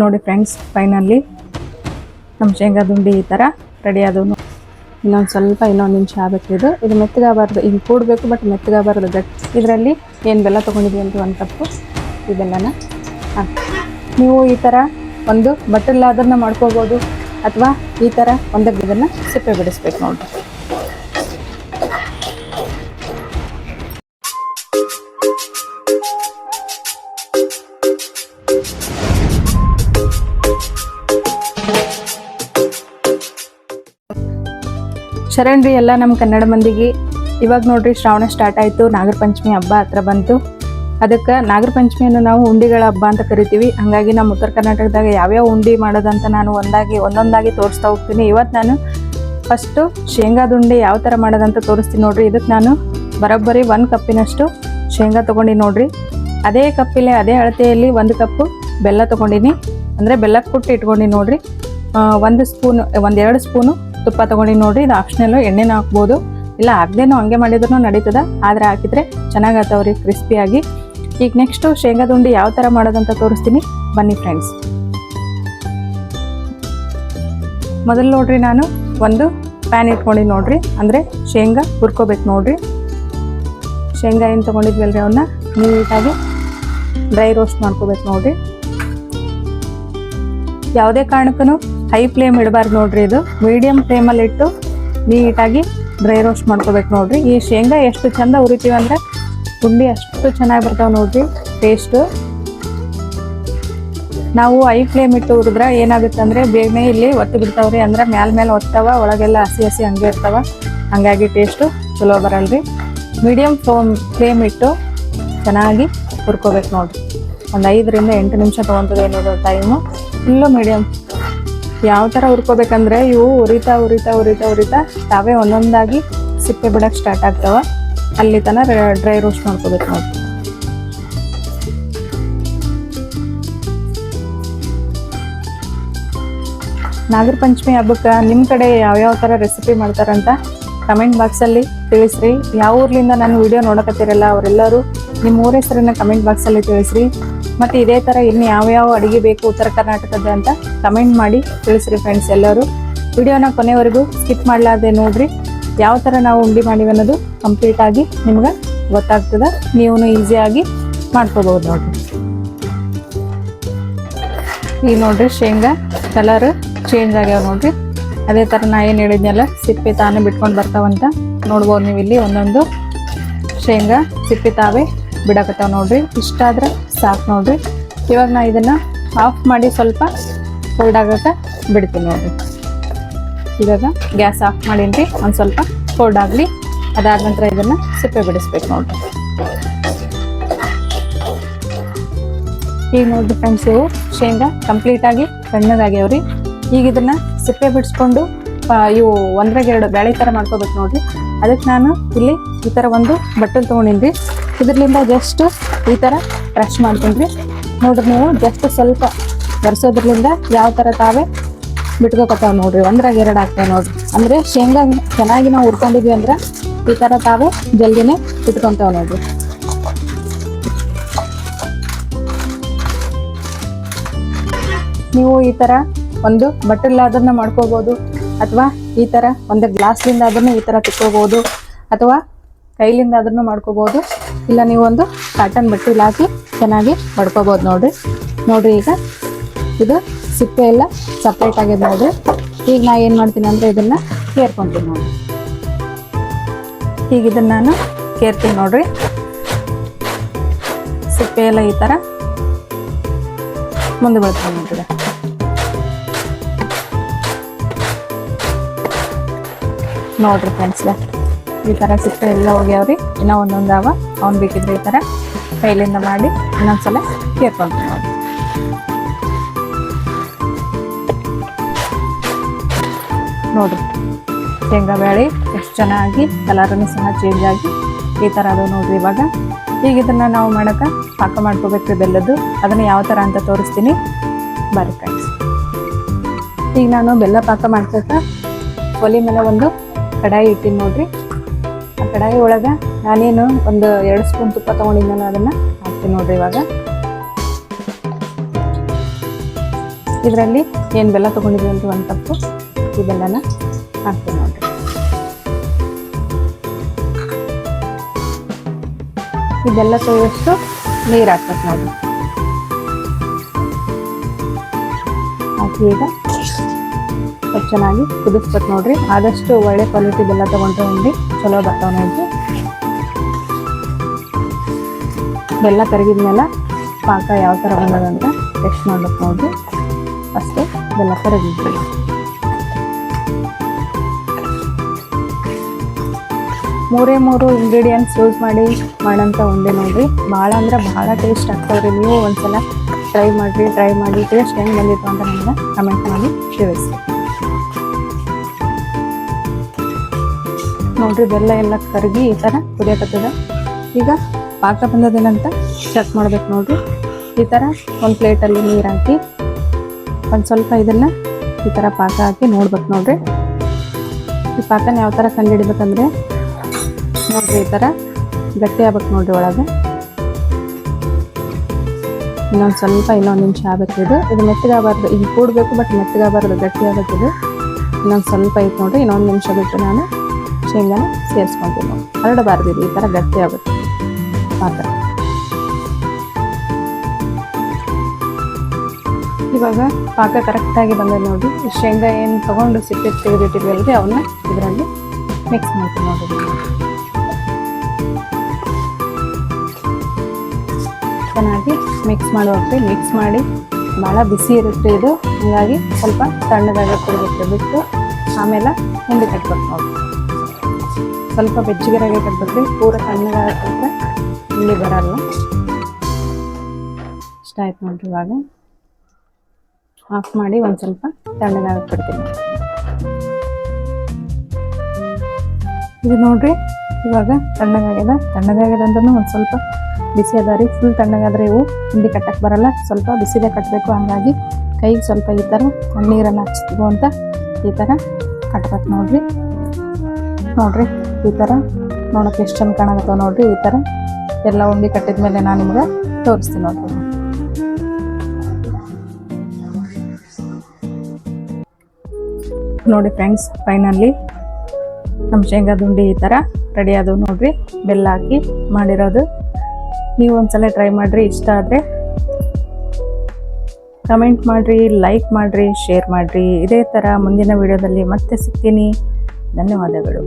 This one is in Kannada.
ನೋಡಿ ಫ್ರೆಂಡ್ಸ್, ಫೈನಲಿ ನಮ್ಮ ಶೇಂಗಾದ ಉಂಡೆ ಈ ಥರ ರೆಡಿ ಆದವು. ಇನ್ನೊಂದು ನಿಮಿಷ ಆಗಬೇಕು. ಇದು ಮೆತ್ತಗಾಗಬಾರ್ದು, ಹಿಂಗೆ ಕೂಡಬೇಕು, ಬಟ್ ಮೆತ್ತಗಾಗಬಾರ್ದು ಗಟ್ಟಿ. ಇದರಲ್ಲಿ ಏನು ಬೆಲ್ಲ ತೊಗೊಂಡಿದ್ವಿ ಅಂತ 1 ಕಪ್ಪು ಈ ಬೆಲ್ಲನ ನೀವು ಈ ಥರ ಒಂದು ಬಟ್ಟಲ್ ಅದನ್ನು ಮಾಡ್ಕೋಬೋದು, ಅಥವಾ ಈ ಥರ ಒಂದಕ್ಕೆ ಇದನ್ನು ಸಿಪ್ಪೆ ಬಿಡಿಸ್ಬೇಕು ನೋಡಿರಿ. ಶರಣ್ರಿ ಎಲ್ಲ ನಮ್ಮ ಕನ್ನಡ ಮಂದಿಗೆ. ಇವಾಗ ನೋಡ್ರಿ ಶ್ರಾವಣ ಸ್ಟಾರ್ಟ್ ಆಯಿತು, ನಾಗರ ಪಂಚಮಿ ಹಬ್ಬ ಹತ್ರ ಬಂತು. ಅದಕ್ಕೆ ನಾಗರ ಪಂಚಮಿಯನ್ನು ನಾವು ಉಂಡಿಗಳ ಹಬ್ಬ ಅಂತ ಕರಿತೀವಿ. ಹಾಗಾಗಿ ನಮ್ಮ ಉತ್ತರ ಕರ್ನಾಟಕದಾಗ ಯಾವ್ಯಾವ ಉಂಡೆ ಮಾಡೋದಂತ ನಾನು ಒಂದೊಂದಾಗಿ ತೋರಿಸ್ತಾ ಹೋಗ್ತೀನಿ. ಇವತ್ತು ನಾನು ಫಸ್ಟು ಶೇಂಗಾದ ಉಂಡೆ ಯಾವ ಥರ ಮಾಡೋದಂತ ತೋರಿಸ್ತೀನಿ ನೋಡ್ರಿ. ಇದಕ್ಕೆ ನಾನು ಬರೋಬ್ಬರಿ 1 ಕಪ್ಪಿನಷ್ಟು ಶೇಂಗಾ ತೊಗೊಂಡಿನಿ ನೋಡ್ರಿ. ಅದೇ ಕಪ್ಪಿಲೆ ಅದೇ ಅಳತೆಯಲ್ಲಿ 1 ಕಪ್ಪು ಬೆಲ್ಲ ತೊಗೊಂಡಿನಿ, ಅಂದರೆ ಬೆಲ್ಲ ಕುಟ್ಟಿ ಇಟ್ಕೊಂಡಿನಿ ನೋಡ್ರಿ. 1-2 ಸ್ಪೂನು ತುಪ್ಪ ತೊಗೊಂಡಿನಿ ನೋಡ್ರಿ. ಇದು ಆಪ್ಷನಲ್ಲು, ಎಣ್ಣೆನ ಹಾಕ್ಬೋದು, ಇಲ್ಲ ಹಾಕ್ದೇನೋ ಹಂಗೆ ಮಾಡಿದ್ರೂ ನಡೀತದ, ಆದರೆ ಹಾಕಿದ್ರೆ ಚೆನ್ನಾಗತ್ತವ್ರಿ ಕ್ರಿಸ್ಪಿಯಾಗಿ. ಈಗ ನೆಕ್ಸ್ಟು ಶೇಂಗಾದ ಉಂಡೆ ಯಾವ ಥರ ಮಾಡೋದಂತ ತೋರಿಸ್ತೀನಿ, ಬನ್ನಿ ಫ್ರೆಂಡ್ಸ್. ಮೊದಲು ನೋಡ್ರಿ ನಾನು ಒಂದು ಪ್ಯಾನ್ ಇಟ್ಕೊಂಡಿನಿ ನೋಡ್ರಿ, ಅಂದರೆ ಶೇಂಗಾ ಹುರ್ಕೋಬೇಕು ನೋಡ್ರಿ. ಶೇಂಗಾ ಏನು ತೊಗೊಂಡಿದ್ವಲ್ರಿ ಅವನ್ನ ನೀಟಾಗಿ ಡ್ರೈ ರೋಸ್ಟ್ ಮಾಡ್ಕೋಬೇಕು ನೋಡ್ರಿ. ಯಾವುದೇ ಕಾರಣಕ್ಕೂ ಹೈ ಫ್ಲೇಮ್ ಇಡಬಾರ್ದು ನೋಡ್ರಿ. ಇದು ಮೀಡಿಯಮ್ ಫ್ಲೇಮಲ್ಲಿ ಇಟ್ಟು ನೀಟಾಗಿ ಡ್ರೈ ರೋಸ್ಟ್ ಮಾಡ್ಕೋಬೇಕು ನೋಡ್ರಿ. ಈ ಶೇಂಗಾ ಎಷ್ಟು ಚಂದ ಹುರಿತೀವಿ ಅಂದರೆ ಉಂಡೆ ಅಷ್ಟು ಚೆನ್ನಾಗಿ ಬರ್ತಾವೆ ನೋಡ್ರಿ ಟೇಸ್ಟು. ನಾವು ಹೈ ಫ್ಲೇಮ್ ಇಟ್ಟು ಹುರಿದ್ರೆ ಏನಾಗುತ್ತೆ ಅಂದರೆ ಬೇಗನೆ ಇಲ್ಲಿ ಒತ್ತಿ ಬಿಡ್ತಾವ್ರಿ, ಅಂದ್ರೆ ಮೇಲೆ ಒತ್ತಾವ, ಒಳಗೆಲ್ಲ ಹಸಿ ಹಂಗೆ ಇರ್ತಾವ. ಹಂಗಾಗಿ ಟೇಸ್ಟು ಚಲೋ ಬರಲ್ರಿ. ಮೀಡಿಯಮ್ ಫ್ಲೇಮ್ ಇಟ್ಟು ಚೆನ್ನಾಗಿ ಹುರ್ಕೋಬೇಕು ನೋಡ್ರಿ. ಒಂದು 5ರಿಂದ 8 ನಿಮಿಷ ತೊಗೊತದೆ ಏನಿದೆ ಟೈಮು. Full medium. ಯಾವ ಥರ ಹುರ್ಕೋಬೇಕಂದ್ರೆ ಇವು ಉರಿತಾ ತಾವೇ ಒಂದೊಂದಾಗಿ ಸಿಪ್ಪೆ ಬಿಡಕ್ಕೆ ಸ್ಟಾರ್ಟ್ ಆಗ್ತಾವ. ಅಲ್ಲಿ ತನಕ ಡ್ರೈ ರೋಸ್ಟ್ ಮಾಡ್ಕೋಬೇಕು ನೋಡಿ. ನಾಗರ ಪಂಚಮಿ ಹಬ್ಬಕ್ಕೆ ನಿಮ್ಮ ಕಡೆ ಯಾವ್ಯಾವ ಥರ ರೆಸಿಪಿ ಮಾಡ್ತಾರಂತ ಕಮೆಂಟ್ ಬಾಕ್ಸಲ್ಲಿ ತಿಳಿಸ್ರಿ. ಯಾವ ಊರ್ಲಿಂದ ನಾನು ವಿಡಿಯೋ ನೋಡಕತ್ತೀರಲ್ಲ ಅವರೆಲ್ಲರೂ ನಿಮ್ಮ ಊರ ಹೆಸರನ್ನ ಕಮೆಂಟ್ ಬಾಕ್ಸಲ್ಲಿ ತಿಳಿಸ್ರಿ. ಮತ್ತು ಇದೇ ಥರ ಇನ್ನು ಯಾವ್ಯಾವ ಅಡುಗೆ ಬೇಕು ಉತ್ತರ ಕರ್ನಾಟಕದ ಅಂತ ಕಮೆಂಟ್ ಮಾಡಿ ತಿಳಿಸ್ರಿ ಫ್ರೆಂಡ್ಸ್. ಎಲ್ಲರೂ ವಿಡಿಯೋನ ಕೊನೆವರೆಗೂ ಸ್ಕಿಪ್ ಮಾಡಲಾರ್ದೆ ನೋಡ್ರಿ. ಯಾವ ಥರ ನಾವು ಉಂಡೆ ಮಾಡಿವಿ ಅನ್ನೋದು ಕಂಪ್ಲೀಟಾಗಿ ನಿಮ್ಗೆ ಗೊತ್ತಾಗ್ತದೆ. ನೀವು ಈಸಿಯಾಗಿ ಮಾಡ್ಕೋಬೋದು ನೋಡ್ರಿ. ಈಗ ನೋಡ್ರಿ ಶೇಂಗಾ ಕಲರ್ ಚೇಂಜ್ ಆಗ್ಯಾವ ನೋಡ್ರಿ. ಅದೇ ಥರ ನಾ ಏನು ಹೇಳಿದ್ನಲ್ಲ, ಸಿಪ್ಪೆ ತಾನೇ ಬಿಟ್ಕೊಂಡು ಬರ್ತಾವಂತ ನೋಡ್ಬೋದು ನೀವು. ಇಲ್ಲಿ ಒಂದೊಂದು ಶೇಂಗಾ ಸಿಪ್ಪೆ ತಾವೇ ಬಿಡಕತ್ತಾವ ನೋಡ್ರಿ. ಇಷ್ಟಾದ್ರೆ ಸಾಕು ನೋಡ್ರಿ. ಇವಾಗ ನಾ ಇದನ್ನು ಆಫ್ ಮಾಡಿ ಸ್ವಲ್ಪ ಕೋಲ್ಡ್ ಆಗಕ್ಕೆ ಬಿಡ್ತೀನಿ ನೋಡ್ರಿ. ಇವಾಗ ಗ್ಯಾಸ್ ಆಫ್ ಮಾಡೀನಿ, ಒಂದು ಸ್ವಲ್ಪ ಕೋಲ್ಡ್ ಆಗಲಿ. ಅದಾದ ನಂತರ ಇದನ್ನು ಸಿಪ್ಪೆ ಬಿಡಿಸ್ಬೇಕು ನೋಡ್ರಿ. ಈಗ ನೋಡ್ರಿ ಫ್ರೆಂಡ್ಸ್, ಇವು ಶೇಂಗಾ ಕಂಪ್ಲೀಟಾಗಿ ತಣ್ಣಗಾಗ್ಯಾವ್ರಿ. ಈಗ ಇದನ್ನು ಸಿಪ್ಪೆ ಬಿಡಿಸ್ಕೊಂಡು ಇವು 1-2 ಬೇಳೆ ಥರ ಮಾಡ್ಕೋಬೇಕು ನೋಡ್ರಿ. ಅದಕ್ಕೆ ನಾನು ಇಲ್ಲಿ ಈ ಥರ ಒಂದು ಬಟ್ಟಲು ತೊಗೊಂಡಿನಿ. ಇದರಿಂದ ಜಸ್ಟ್ ಈ ಥರ ಬ್ರಷ್ ಮಾಡ್ತೀನಿ ರೀ ನೋಡ್ರಿ. ನೀವು ಜಸ್ಟ್ ಸ್ವಲ್ಪ ಬರ್ಸೋದ್ರಿಂದ ಯಾವ ಥರ ತಾವೇ ಬಿಟ್ಕೋತಾವೆ ನೋಡ್ರಿ. 1-2 ಆಗ್ತಾವೆ ನೋಡ್ರಿ. ಅಂದರೆ ಶೇಂಗಾ ಚೆನ್ನಾಗಿ ನಾವು ಹುರ್ಕೊಂಡಿದ್ವಿ ಅಂದ್ರೆ ಈ ಥರ ತಾವೇ ಜಲ್ದಿನೇ ಬಿಟ್ಕೊತಾವೆ ನೋಡ್ರಿ. ನೀವು ಈ ಥರ ಒಂದು ಬಟ್ಟಲ್ ಅದನ್ನ ಮಾಡ್ಕೋಬೋದು, ಅಥವಾ ಈ ಥರ ಒಂದು ಗ್ಲಾಸ್ಲಿಂದ ಅದನ್ನು ಈ ಥರ ತಿಕ್ಕೋಬೋದು, ಅಥವಾ ಕೈಲಿಂದ ಅದನ್ನು ಮಾಡ್ಕೋಬೋದು. ಇಲ್ಲ ನೀವು ಒಂದು ಕಾಟನ್ ಬಟ್ಟೆಲಿ ಹಾಕಿ ಚೆನ್ನಾಗಿ ಮಡ್ಕೋಬೋದು ನೋಡ್ರಿ. ಈಗ ಇದು ಸಿಪ್ಪೆ ಎಲ್ಲ ಸಪ್ರೇಟ್ ಆಗಿದೆ ನೋಡ್ರಿ. ಈಗ ನಾ ಏನು ಮಾಡ್ತೀನಿ ಅಂದರೆ ಇದನ್ನು ಕೇರ್ಕೊತೀನಿ ನೋಡ್ರಿ. ಈಗ ಇದನ್ನು ನಾನು ಕೇರ್ತೀನಿ ನೋಡ್ರಿ. ಸಿಪ್ಪೆ ಎಲ್ಲ ಈ ಥರ ಮುಂದೆ ಬರ್ತೀನಿ ನೋಡ್ರಿ. ನೋಡ್ರಿ ಫ್ರೆಂಡ್ಸ್, ಈ ಥರ ಸಿಪ್ಪೆ ಎಲ್ಲ ಹೋಗ್ಯಾವ್ರಿ. ಇನ್ನೂ ಒಂದೊಂದಾವ. ಅವ್ನು ಬೇಕಿದ್ರೆ ಈ ಥರ ಕೈಲಿಂದ ಮಾಡಿ ಇನ್ನೊಂದ್ಸಲ ಕೇರ್ಕೊಂತೀನಿ ನೋಡಿ. ನೋಡ್ರಿ ಶೇಂಗಾ ಬೇಳೆ ಎಷ್ಟು ಚೆನ್ನಾಗಿ ಕಲರನ್ನು ಸಹ ಚೇಂಜ್ ಆಗಿ ಈ ಥರ ಅದು ನೋಡ್ರಿ. ಇವಾಗ ಈಗ ಇದನ್ನು ನಾವು ಮಾಡೋಕೆ ಪಾಕ ಮಾಡ್ಕೋಬೇಕು ಬೆಲ್ಲದ್ದು. ಅದನ್ನು ಯಾವ ಥರ ಅಂತ ತೋರಿಸ್ತೀನಿ ಬರ್ರಿ ಫ್ರೆಂಡ್ಸ್. ಈಗ ನಾನು ಬೆಲ್ಲ ಪಾಕ ಮಾಡ್ಕೋಕೆ ಒಲೆ ಮೇಲೆ ಒಂದು ಕಡಾಯಿ ಇಟ್ಟಿನಿ ನೋಡ್ರಿ. ಆ ಕಡಾಯಿ ಒಳಗೆ ನಾನೇನು ಒಂದು 2 ಸ್ಪೂನ್ ತುಪ್ಪ ತೊಗೊಂಡಿದ್ದೆ, ಅದನ್ನು ಹಾಕ್ತೀನಿ ನೋಡ್ರಿ. ಇವಾಗ ಇದರಲ್ಲಿ ಏನು ಬೆಲ್ಲ ತೊಗೊಂಡಿದ್ವಿ ಅಂತ 1 ಕಪ್ಪು ಈ ಬೆಲ್ಲನ ಹಾಕ್ತೀನಿ ನೋಡಿರಿ. ಈ ಬೆಲ್ಲ ತೊಳೆಯಷ್ಟು ನೀರು ಹಾಕ್ಬೇಕು ನೋಡಿ. ಹಾಕಿ ಈಗ ಸ್ವಲ್ಪ ಚೆನ್ನಾಗಿ ಕುದಿಸ್ಬೇಕು ನೋಡ್ರಿ. ಆದಷ್ಟು ಒಳ್ಳೆ ಕ್ವಾಲಿಟಿ ಬೆಲ್ಲ ತೊಗೊಂಡ್ರೆ ಉಂಡಿ ಚಲೋ ಬರ್ತಾವೆ ನೋಡ್ರಿ. ಬೆಲ್ಲ ಕರಗಿದ್ಮೇಲೆ ಪಾಕ ಯಾವ ಥರ ಬಂದದಂತ ಟೆಸ್ಟ್ ಮಾಡ್ಬೇಕು ನೋಡ್ರಿ. ಅಷ್ಟೇ ಬೆಲ್ಲ ಕರಗಿದ್ವಿ. ಮೂರೇ 3 ಇಂಗ್ರೀಡಿಯೆಂಟ್ಸ್ ಯೂಸ್ ಮಾಡಿ ಮಾಡೋಂಥ ಉಂಡೆ ನೋಡ್ರಿ. ಭಾಳ ಅಂದ್ರೆ ಭಾಳ ಟೇಸ್ಟ್ ಆಗ್ತಾವ್ರಿ. ನೀವು ಒಂದ್ಸಲ ಟ್ರೈ ಮಾಡಿ ಟೇಸ್ಟ್ ಹೆಂಗೆ ಬಂದಿತ್ತು ಅಂತ ನಮ್ಗೆ ಕಮೆಂಟ್ ಮಾಡಿ ತಿಳಿಸಿ ನೋಡ್ರಿ. ಬೆಲ್ಲ ಎಲ್ಲ ಕರಗಿ ಈ ಥರ ಕುದಿಯಕತ್ತದ. ಈಗ ಪಾಕ ಬಂದದೇನಂತ ಚೆಕ್ ಮಾಡ್ಬೇಕು ನೋಡ್ರಿ. ಈ ಥರ ಒಂದು ಪ್ಲೇಟಲ್ಲಿ ನೀರು ಹಾಕಿ ಒಂದು ಸ್ವಲ್ಪ ಇದನ್ನು ಈ ಥರ ಪಾಕ ಹಾಕಿ ನೋಡ್ಬೇಕು ನೋಡ್ರಿ. ಈ ಪಾಕನ ಯಾವ ಥರ ಕಂಡುಹಿಡಿಬೇಕಂದ್ರೆ ನೋಡ್ರಿ ಈ ಥರ ಗಟ್ಟಿ ಆಗ್ಬೇಕು ನೋಡ್ರಿ. ಒಳಗೆ ಇನ್ನೊಂದು ನಿಮಿಷ ಆಗ್ಬೇಕು. ಇದು ಮೆತ್ತಗಾಗಬಾರ್ದು, ಹಿಂಗೆ ಕೂಡಬೇಕು ಬಟ್ ಮೆತ್ತಗಾಗಬಾರ್ದು, ಗಟ್ಟಿ ಆಗಬೇಕಿದು. ಇನ್ನೊಂದು ಸ್ವಲ್ಪ ಐತೆ ನೋಡ್ರಿ. ಇನ್ನೊಂದು ನಿಮಿಷ ಬಿಟ್ಟು ನಾನು ಶೇಂಗಾನ ಸೇರಿಸ್ಕೊತೀನಿ ನೋಡಿ. ಹರಡಬಾರ್ದು, ಇದು ಈ ಥರ ಗಟ್ಟಿ ಆಗುತ್ತೆ ಪಾತ್ರ. ಇವಾಗ ಪಾಕ ಕರೆಕ್ಟಾಗಿ ಬಂದದ್ದು ನೋಡಿ. ಶೇಂಗಾ ಏನು ತೊಗೊಂಡು ಸಿಪ್ಪೆ ತೆಗೆದಿಟ್ಟಿದ್ವಲ್ರಿ ಅವನ್ನ ಇದರಲ್ಲಿ ಮಿಕ್ಸ್ ಮಾಡ್ತೀನಿ ನೋಡಿರಿ. ಚೆನ್ನಾಗಿ ಮಿಕ್ಸ್ ಮಾಡಿ ಮಿಕ್ಸ್ ಮಾಡಿ. ಭಾಳ ಬಿಸಿ ಇರುತ್ತೆ ಇದು, ಹಾಗಾಗಿ ಸ್ವಲ್ಪ ತಣ್ಣಗಾಗಿ ಕೊಡಬೇಕು. ಬಿಟ್ಟು ಆಮೇಲೆ ಉಂಡೆ ಕಟ್ಬೇಕು ನೋಡಿ. ಸ್ವಲ್ಪ ಬೆಚ್ಚಗಿರಾಗೆ ಕಟ್ಬೇಕ್ರಿ. ಪೂರ ತಣ್ಣಗಾಗಿ ಕಟ್ಟಿದ್ರೆ ಉಂಡೆ ಬರಲ್ಲ. ಇಷ್ಟ ಆಯ್ತು ನೋಡ್ರಿ. ಇವಾಗ ಆಫ್ ಮಾಡಿ ಒಂದು ಸ್ವಲ್ಪ ತಣ್ಣಗಾಗಿ ಕೊಡ್ತೀನಿ. ಇದು ನೋಡ್ರಿ ಇವಾಗ ತಣ್ಣಗಾಗ್ಯದ ಅಂದ್ರೂ ಒಂದು ಸ್ವಲ್ಪ ಬಿಸಿ ಅದ ರೀ. ಫುಲ್ ತಣ್ಣಗಾದ್ರೆ ಇವು ಉಂಡೆ ಕಟ್ಟಕ್ಕೆ ಬರಲ್ಲ. ಸ್ವಲ್ಪ ಬಿಸಿದೆ ಕಟ್ಟಬೇಕು. ಹಂಗಾಗಿ ಕೈಗೆ ಸ್ವಲ್ಪ ಈ ಥರ ನೀರನ್ನು ಹಚ್ತೀವಿ ಅಂತ ಈ ಥರ ಕಟ್ಬೇಕು ನೋಡ್ರಿ. ಈ ಥರ ನೋಡೋಕೆ ಎಷ್ಟು ಚಂದ ಕಾಣಕತ್ತಾವ ನೋಡ್ರಿ. ಈ ಥರ ಎಲ್ಲ ಉಂಡೆ ಕಟ್ಟಿದ್ಮೇಲೆ ನಾನು ನಿಮ್ಗೆ ತೋರಿಸ್ತೀನಿ ನೋಡ್ರಿ. ನೋಡಿ ಫ್ರೆಂಡ್ಸ್, ಫೈನಲಿ ನಮ್ಮ ಶೇಂಗಾದ ಉಂಡೆ ಈ ಥರ ರೆಡಿ ಆದವು ನೋಡ್ರಿ. ಬೆಲ್ಲ ಹಾಕಿ ಮಾಡಿರೋದು. ನೀವು ಒಂದ್ಸಲ ಟ್ರೈ ಮಾಡಿರಿ. ಇಷ್ಟ ಆದರೆ ಕಮೆಂಟ್ ಮಾಡಿರಿ, ಲೈಕ್ ಮಾಡಿರಿ, ಶೇರ್ ಮಾಡಿರಿ. ಇದೇ ಥರ ಮುಂದಿನ ವಿಡಿಯೋದಲ್ಲಿ ಮತ್ತೆ ಸಿಗ್ತೀನಿ. ಧನ್ಯವಾದಗಳು.